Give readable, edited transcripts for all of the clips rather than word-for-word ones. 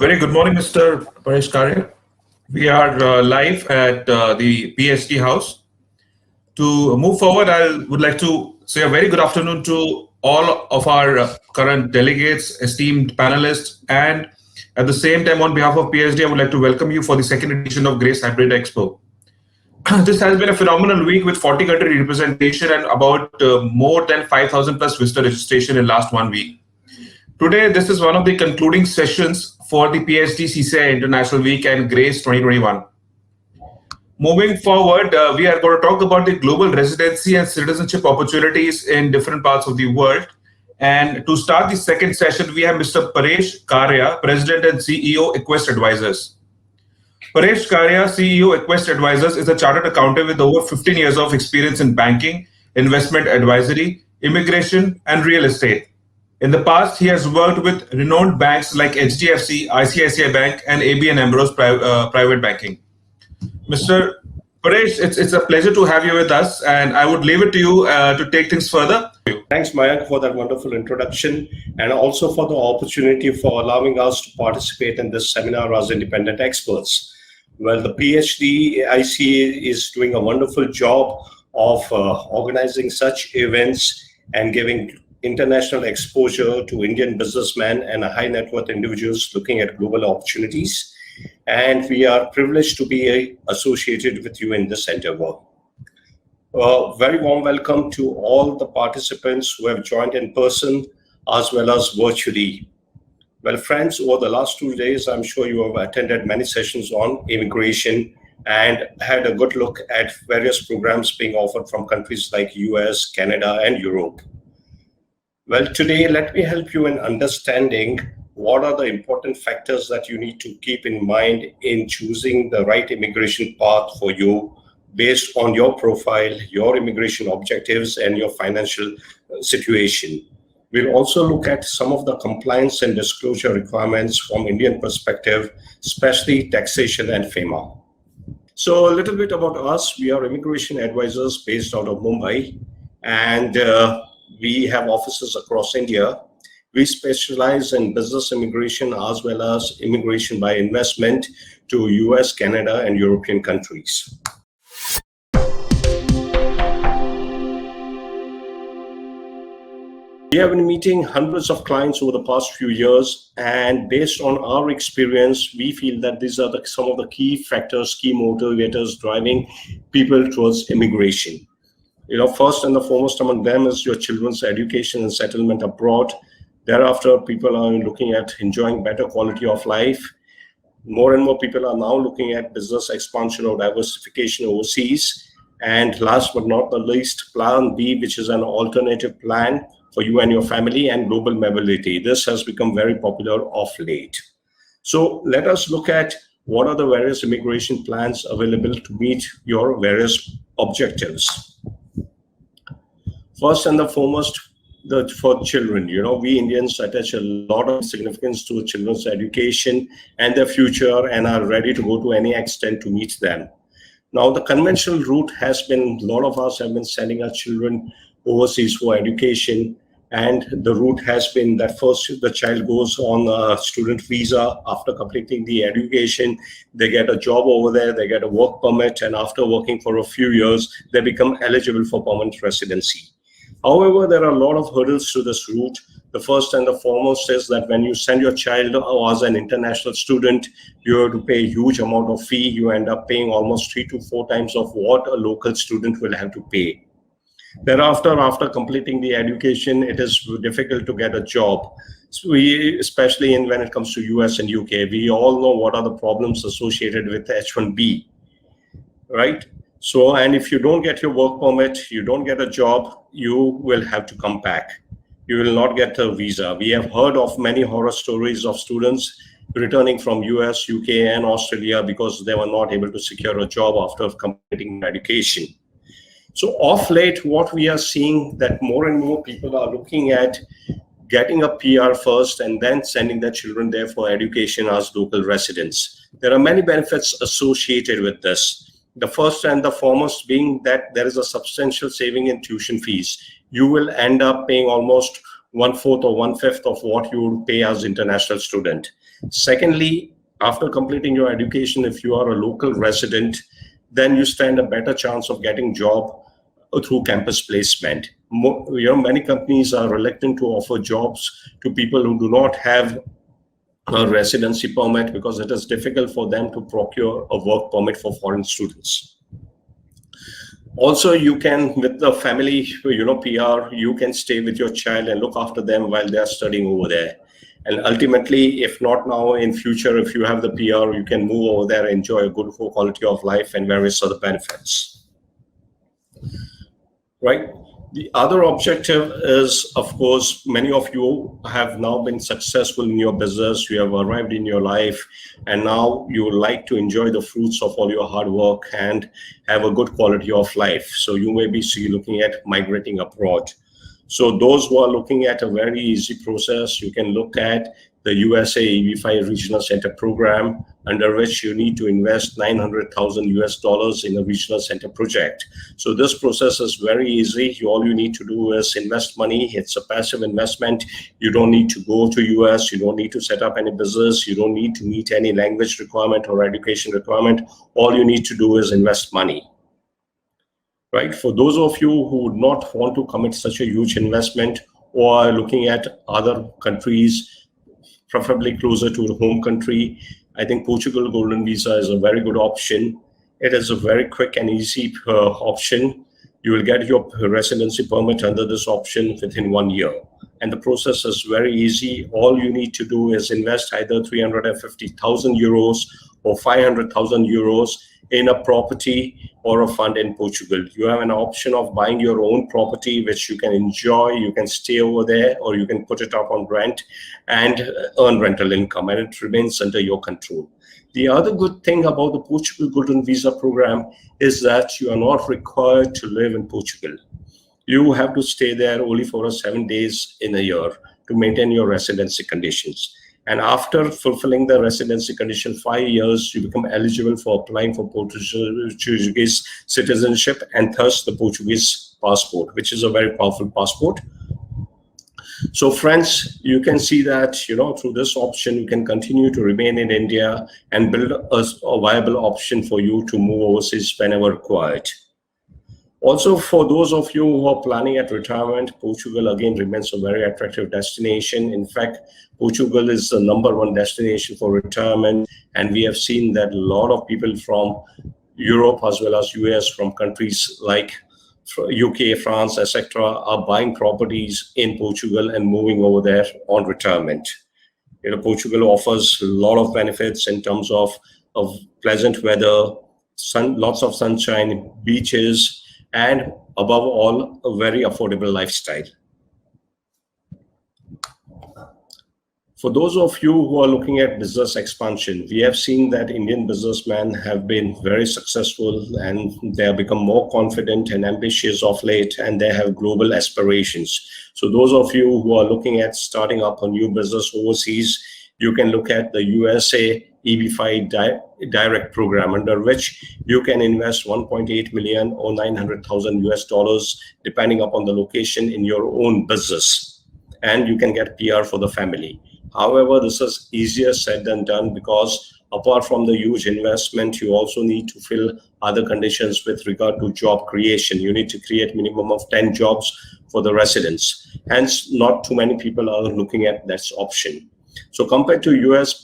Very good morning, Mr. Paresh Karia. We are live at the PhD house. To move forward, I would like to say a very good afternoon to all of our current delegates, esteemed panelists, and at the same time, on behalf of PhD, I would like to welcome you for the second edition of Grace Hybrid Expo. This has been a phenomenal week with 40 country representation and about more than 5,000 plus visitor registration in last 1 week. Today, this is one of the concluding sessions for the PhD CCI International Week and Grace 2021. Moving forward, we are going to talk about the global residency and citizenship opportunities in different parts of the world. And to start the second session, we have Mr. Paresh Karia, President and CEO, Acquest Advisors. Paresh Karia, CEO, Acquest Advisors, is a chartered accountant with over 15 years of experience in banking, investment advisory, immigration, and real estate. In the past, he has worked with renowned banks like HDFC, ICICI Bank, and ABN AMRO's private banking. Mr. Paresh, it's a pleasure to have you with us, and I would leave it to you to take things further. Thanks, Mayank, for that wonderful introduction, and also for the opportunity for allowing us to participate in this seminar as independent experts. Well, the PhD ICA is doing a wonderful job of organizing such events and giving international exposure to Indian businessmen and high net worth individuals looking at global opportunities. And we are privileged to be associated with you in this endeavor. Very warm welcome to all the participants who have joined in person as well as virtually. Well, friends, over the last 2 days, I'm sure you have attended many sessions on immigration and had a good look at various programs being offered from countries like US, Canada, and Europe. Well, today, let me help you in understanding what are the important factors that you need to keep in mind in choosing the right immigration path for you based on your profile, your immigration objectives, and your financial situation. We'll also look at some of the compliance and disclosure requirements from Indian perspective, especially taxation and FEMA. So a little bit about us. We are immigration advisors based out of Mumbai, and we have offices across India. We specialize in business immigration as well as immigration by investment to US, Canada, and European countries. We have been meeting hundreds of clients over the past few years, and based on our experience, we feel that these are some of the key factors, key motivators driving people towards immigration. First and the foremost among them is your children's education and settlement abroad. Thereafter, people are looking at enjoying better quality of life. More and more people are now looking at business expansion or diversification overseas. And last but not the least, Plan B, which is an alternative plan for you and your family, and global mobility. This has become very popular of late. So let us look at what are the various immigration plans available to meet your various objectives. First and the foremost, for children, we Indians attach a lot of significance to children's education and their future and are ready to go to any extent to meet them. Now, the conventional route has been, a lot of us have been sending our children overseas for education, and the route has been that first the child goes on a student visa. After completing the education, they get a job over there, they get a work permit, and after working for a few years, they become eligible for permanent residency. However, there are a lot of hurdles to this route. The first and the foremost is that when you send your child as an international student, you have to pay a huge amount of fee. You end up paying almost 3 to 4 times of what a local student will have to pay. Thereafter, after completing the education, it is difficult to get a job. So especially when it comes to US and UK, we all know what are the problems associated with H-1B, right? So, and if you don't get your work permit, you don't get a job, you will have to come back. You will not get a visa. We have heard of many horror stories of students returning from US, UK, and Australia because they were not able to secure a job after completing education. So off late, what we are seeing that more and more people are looking at getting a PR first and then sending their children there for education as local residents. There are many benefits associated with this. The first and the foremost being that there is a substantial saving in tuition fees. You will end up paying almost 1/4 or 1/5 of what you would pay as international student. Secondly, after completing your education, if you are a local resident, then you stand a better chance of getting job through campus placement. Many companies are reluctant to offer jobs to people who do not have a residency permit because it is difficult for them to procure a work permit for foreign students. Also, you can, with the family, PR, you can stay with your child and look after them while they are studying over there. And ultimately, if not now, in future, if you have the PR, you can move over there, enjoy a good quality of life and various other benefits. Right? The other objective is, of course, many of you have now been successful in your business, you have arrived in your life, and now you would like to enjoy the fruits of all your hard work and have a good quality of life. So you may be looking at migrating abroad. So those who are looking at a very easy process, you can look at the USA EB5 Regional Center program, under which you need to invest $900,000 in a regional center project. So this process is very easy. All you need to do is invest money. It's a passive investment. You don't need to go to US. You don't need to set up any business. You don't need to meet any language requirement or education requirement. All you need to do is invest money. Right? For those of you who would not want to commit such a huge investment or are looking at other countries, preferably closer to the home country, I think Portugal Golden Visa is a very good option. It is a very quick and easy option. You will get your residency permit under this option within 1 year. And the process is very easy. All you need to do is invest either 350,000 euros or 500,000 euros in a property or a fund in Portugal. You have an option of buying your own property, which you can enjoy. You can stay over there, or you can put it up on rent and earn rental income, and it remains under your control. The other good thing about the Portugal Golden Visa program is that you are not required to live in Portugal. You have to stay there only for 7 days in a year to maintain your residency conditions. And after fulfilling the residency condition 5 years, you become eligible for applying for Portuguese citizenship and thus the Portuguese passport, which is a very powerful passport. So friends, you can see that, through this option, you can continue to remain in India and build a viable option for you to move overseas whenever required. Also, for those of you who are planning at retirement, Portugal again remains a very attractive destination. In fact, Portugal is the #1 destination for retirement. And we have seen that a lot of people from Europe as well as US, from countries like UK, France, etc., are buying properties in Portugal and moving over there on retirement. Portugal offers a lot of benefits in terms of pleasant weather, lots of sunshine, beaches, and above all, a very affordable lifestyle. For those of you who are looking at business expansion, we have seen that Indian businessmen have been very successful and they have become more confident and ambitious of late, and they have global aspirations. So those of you who are looking at starting up a new business overseas, you can look at the USA EB5 direct program, under which you can invest 1.8 million or 900,000 US dollars, depending upon the location, in your own business, and you can get PR for the family. However, this is easier said than done, because apart from the huge investment, you also need to fill other conditions with regard to job creation. You need to create minimum of 10 jobs for the residents. Hence, not too many people are looking at this option. So compared to US,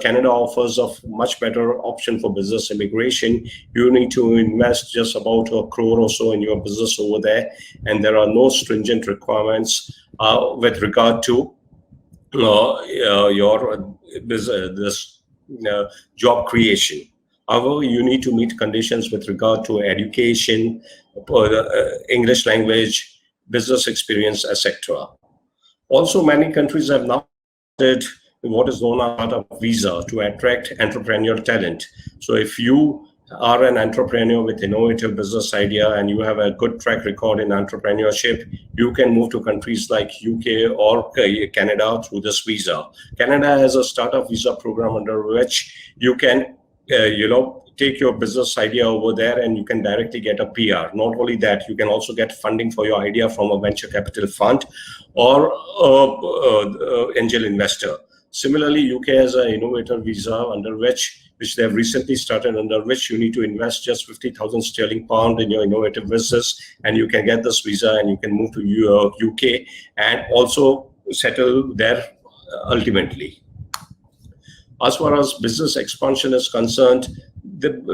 Canada offers a much better option for business immigration. You need to invest just about 1 crore or so in your business over there, and there are no stringent requirements with regard to your business, job creation. However, you need to meet conditions with regard to education, English language, business experience, etc. Also, many countries have now what is known as a visa to attract entrepreneurial talent. So if you are an entrepreneur with innovative business idea and you have a good track record in entrepreneurship, you can move to countries like UK or Canada through this visa. Canada has a startup visa program under which you can, take your business idea over there and you can directly get a PR. Not only that, you can also get funding for your idea from a venture capital fund or angel investor. Similarly, UK has an Innovator Visa which they have recently started, under which you need to invest just 50,000 sterling pound in your innovative business, and you can get this visa and you can move to UK and also settle there ultimately. As far as business expansion is concerned,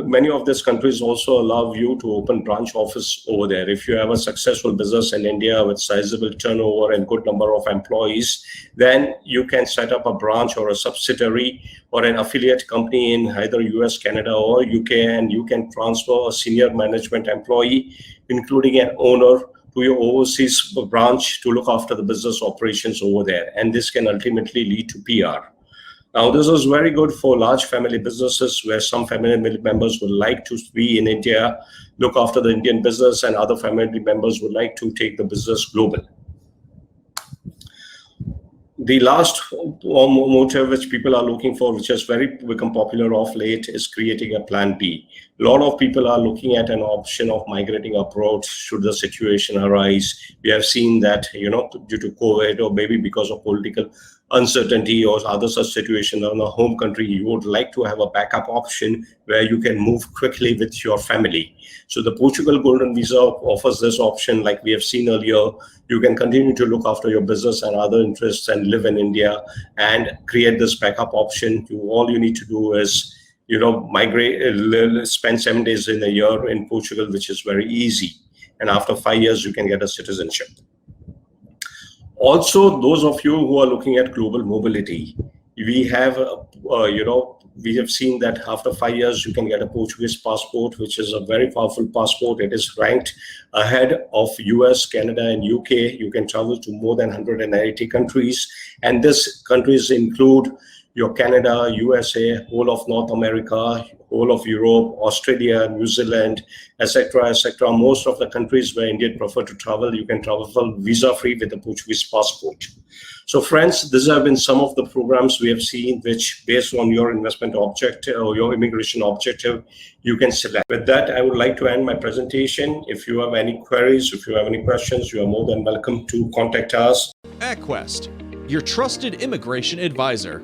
many of these countries also allow you to open branch office over there. If you have a successful business in India with sizable turnover and good number of employees, then you can set up a branch or a subsidiary or an affiliate company in either US, Canada, or UK, and you can transfer a senior management employee, including an owner, to your overseas branch to look after the business operations over there. And this can ultimately lead to PR. Now, this is very good for large family businesses where some family members would like to be in India, look after the Indian business, and other family members would like to take the business global. The last motive which people are looking for, which has become popular of late, is creating a plan B. A lot of people are looking at an option of migrating abroad should the situation arise. We have seen that, due to COVID or maybe because of political uncertainty or other such situation in a home country, you would like to have a backup option where you can move quickly with your family. So the Portugal Golden Visa offers this option. Like we have seen earlier, you can continue to look after your business and other interests and live in India and create this backup option. All you need to do is migrate, spend 7 days in a year in Portugal, which is very easy. And after 5 years, you can get a citizenship. Also, those of you who are looking at global mobility, we have seen that after 5 years, you can get a Portuguese passport, which is a very powerful passport. It is ranked ahead of US, Canada, and UK. You can travel to more than 180 countries. And these countries include your Canada, USA, whole of North America, whole of Europe, Australia, New Zealand, etc., etc. Most of the countries where Indians prefer to travel, you can travel visa-free with a Portuguese passport. So friends, these have been some of the programs we have seen which, based on your investment objective or your immigration objective, you can select. With that, I would like to end my presentation. If you have any queries, if you have any questions, you are more than welcome to contact us. Acquest, your trusted immigration advisor.